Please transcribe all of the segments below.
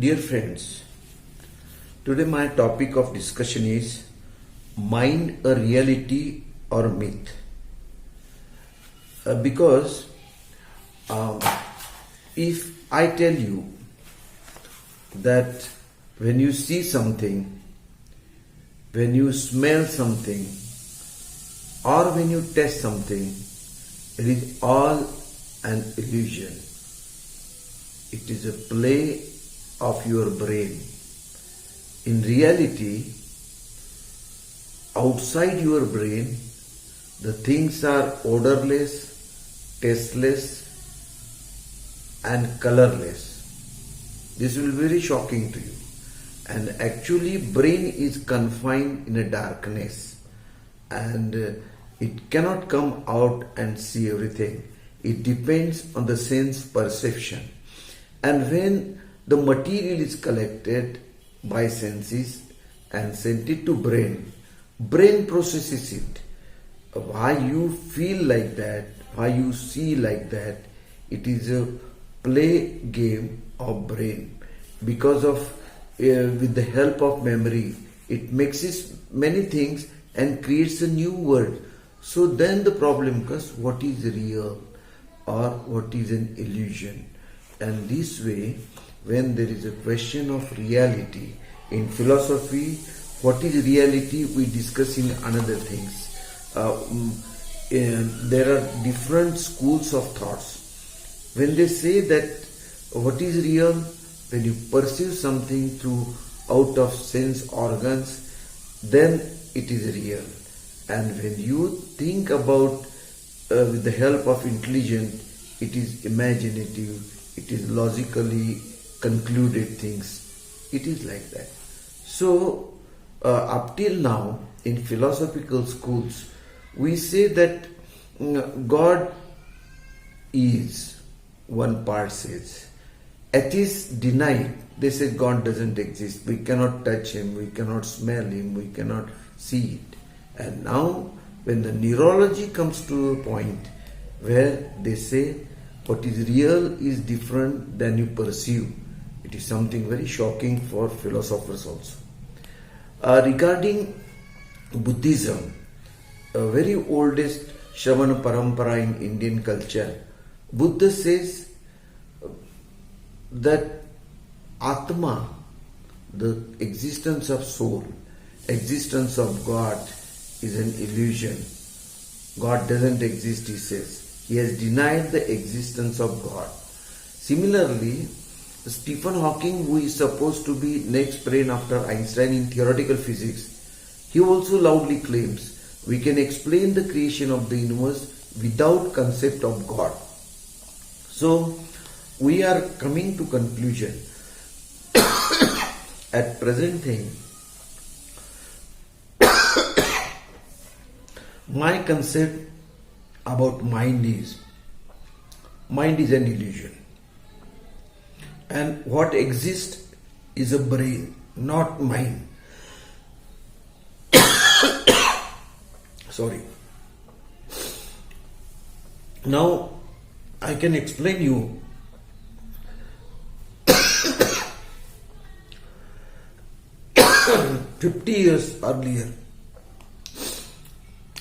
Dear friends, today my topic of discussion is mind a reality or myth? Because if I tell you that when you see something, when you smell something, or when you taste something, it is all an illusion. It is a play of your brain. In reality, outside your brain, the things are odorless, tasteless, and colorless. This will be very shocking to you. And actually, brain is confined in a darkness, and it cannot come out and see everything. It depends on the sense perception. And when the material is collected by senses and sent it to brain processes it. Why you feel like that, why you see like that, it is a play game of brain. Because of with the help of memory, it mixes many things and creates a new word. So then the problem comes, what is real or what is an illusion? And this way, when there is a question of reality in philosophy, what is reality, we discuss in another things. There are different schools of thoughts. When they say that what is real, when you perceive something through out of sense organs, then it is real. And when you think about with the help of intelligence, it is imaginative, it is logically concluded things. It is like that. So up till now in philosophical schools, we say that God is, one part says. Atheists deny it. They say God doesn't exist. We cannot touch him, we cannot smell him, we cannot see it. And now when the neurology comes to a point where they say what is real is different than you perceive, it is something very shocking for philosophers also. Regarding Buddhism, a very oldest Shravana Parampara in Indian culture, Buddha says that Atma, the existence of soul, existence of God, is an illusion. God doesn't exist, he says. He has denied the existence of God. Similarly, Stephen Hawking, who is supposed to be next brain after Einstein in theoretical physics, he also loudly claims we can explain the creation of the universe without concept of God. So, we are coming to conclusion. At present thing, my concept about mind is an illusion. And what exists is a brain, not mind. Sorry. Now, I can explain you 50 years earlier,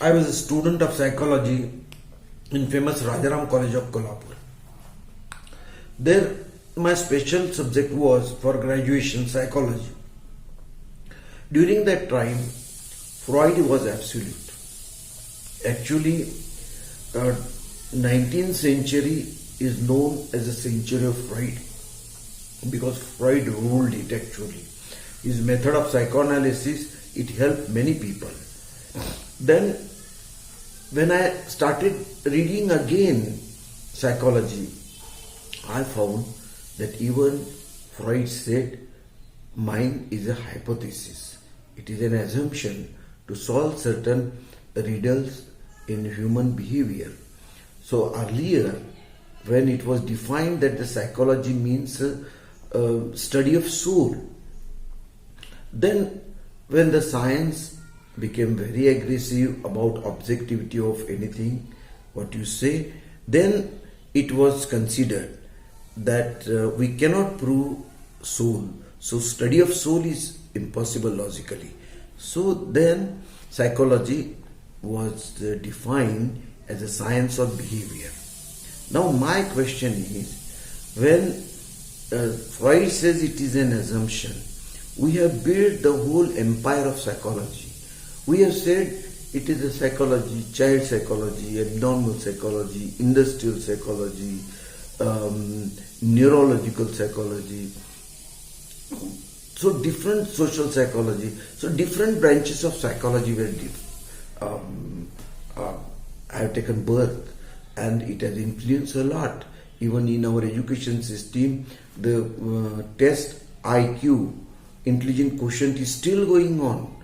I was a student of psychology in famous Rajaram College of Kolhapur. There, my special subject was for graduation psychology. During that time, Freud was absolute. Actually, 19th century is known as a century of Freud because Freud ruled it actually. His method of psychoanalysis, it helped many people. Then, when I started reading again psychology, I found that even Freud said mind is a hypothesis. It is an assumption to solve certain riddles in human behavior. So earlier, when it was defined that the psychology means study of soul, then when the science became very aggressive about objectivity of anything, what you say, then it was considered that we cannot prove soul. So study of soul is impossible logically. So then psychology was defined as a science of behavior. Now my question is, when Freud says it is an assumption, we have built the whole empire of psychology. We have said it is a psychology, child psychology, abnormal psychology, industrial psychology, neurological psychology, so different social psychology, so different branches of psychology were have taken birth, and it has influenced a lot. Even in our education system, the test IQ, intelligent quotient, is still going on.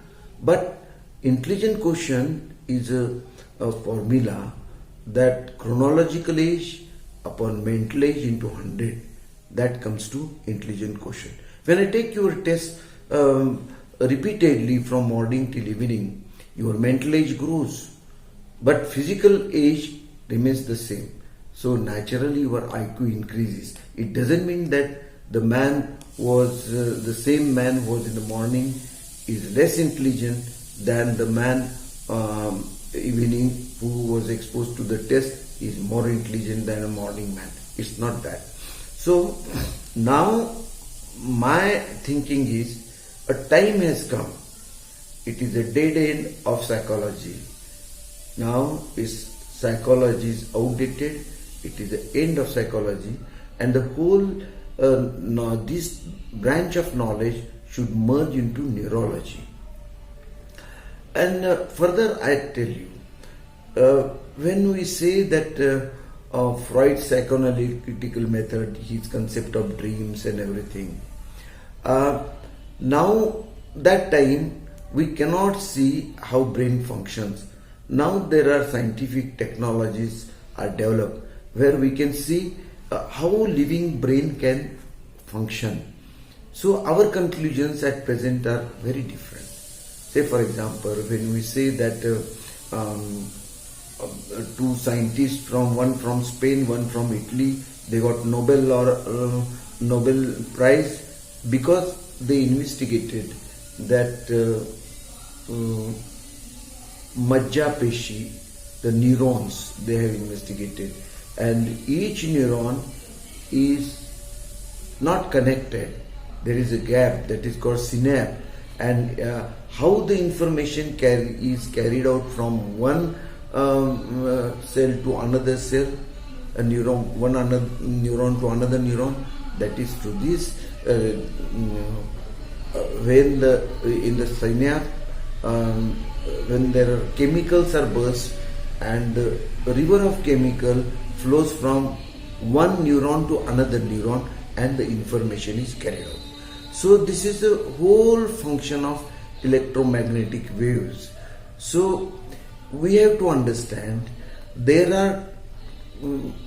But intelligent quotient is a formula that chronological age upon mental age into 100, that comes to intelligent quotient. When I take your test repeatedly from morning till evening, your mental age grows, but physical age remains the same. So naturally your IQ increases. It doesn't mean that the man was the same man who was in the morning is less intelligent than the man evening who was exposed to the test is more intelligent than a morning man. It's not that. So now my thinking is, a time has come. It is a dead end of psychology. Now psychology is outdated. It is the end of psychology, and the whole this branch of knowledge should merge into neurology. And further, I tell you, when we say that Freud's psychoanalytical method, his concept of dreams and everything, now that time we cannot see how brain functions. Now there are scientific technologies are developed where we can see how living brain can function. So our conclusions at present are very different. Say for example, when we say that two scientists, one from Spain, one from Italy, they got Nobel Prize because they investigated that majja peshi, the neurons they have investigated, and each neuron is not connected. There is a gap that is called synapse, and how the information is carried out from one cell to another cell, a neuron, one another neuron to another neuron, that is through this when in the synapse when there are chemicals are burst, and the river of chemical flows from one neuron to another neuron, and the information is carried out. So this is the whole function of electromagnetic waves. So we have to understand there are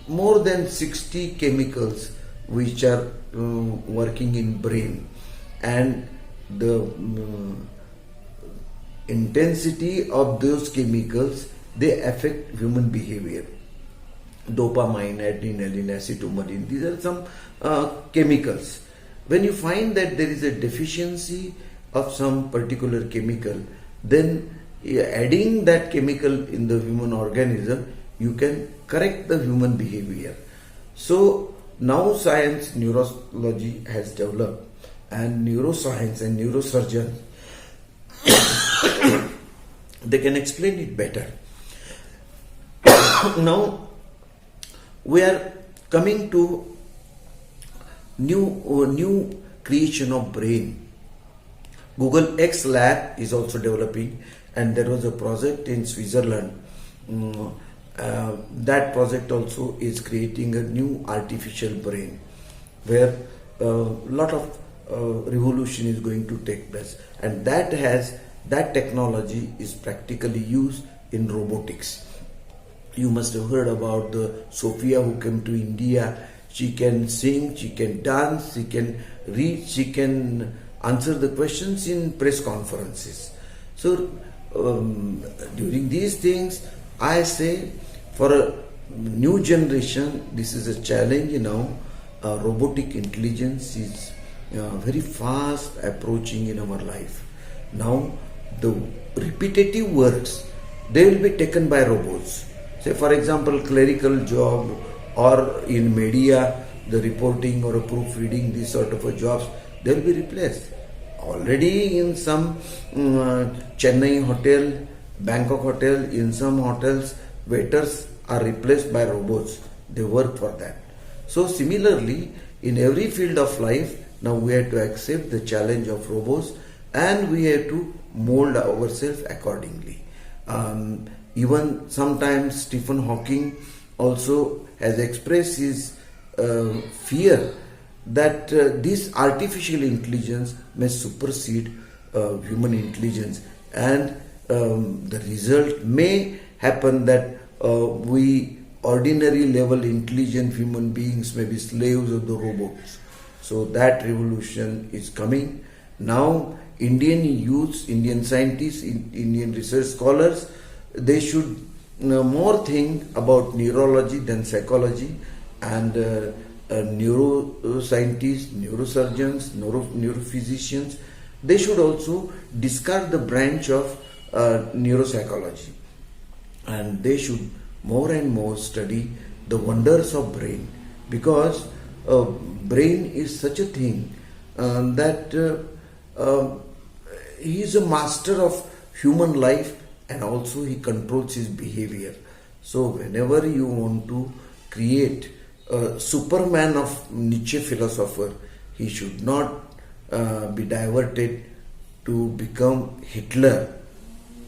more than 60 chemicals which are working in brain, and the intensity of those chemicals, they affect human behavior. Dopamine, adrenaline, acetylcholine, these are some chemicals. When you find that there is a deficiency of some particular chemical, then adding that chemical in the human organism, you can correct the human behavior. So now science, neurology has developed, and neuroscience and neurosurgeons they can explain it better. Now we are coming to new creation of brain. Google X Lab is also developing, and there was a project in Switzerland. That project also is creating a new artificial brain, where a lot of revolution is going to take place, and that technology is practically used in robotics. You must have heard about the Sophia who came to India. She can sing, she can dance, she can read, she can answer the questions in press conferences. So during these things, I say for a new generation, this is a challenge now. Robotic intelligence is very fast approaching in our life. Now, the repetitive works, they will be taken by robots. Say, for example, clerical job or in media, the reporting or a proofreading, these sort of jobs, they will be replaced. Already in some Chennai hotel, Bangkok hotel, in some hotels, waiters are replaced by robots. They work for that. So similarly, in every field of life, now we have to accept the challenge of robots and we have to mold ourselves accordingly. Even sometimes Stephen Hawking also has expressed his fear that this artificial intelligence may supersede human intelligence, and the result may happen that we ordinary level intelligent human beings may be slaves of the robots. So that revolution is coming. Now Indian youths, Indian scientists, Indian research scholars, they should more think about neurology than psychology, and neuroscientists, neurosurgeons, neurophysicians, they should also discard the branch of neuropsychology, and they should more and more study the wonders of brain, because brain is such a thing that he is a master of human life, and also he controls his behavior. So whenever you want to create a Superman of Nietzsche philosopher, he should not be diverted to become Hitler,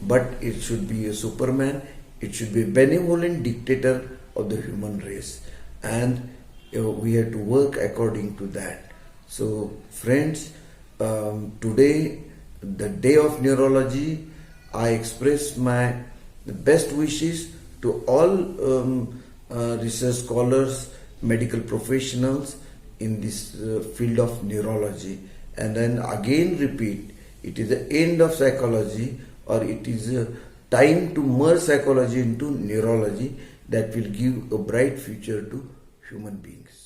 but it should be a Superman. It should be a benevolent dictator of the human race, and we have to work according to that. So friends, today, the day of neurology, I express my best wishes to all research scholars, medical professionals in this field of neurology. And then again repeat, it is the end of psychology, or it is a time to merge psychology into neurology that will give a bright future to human beings.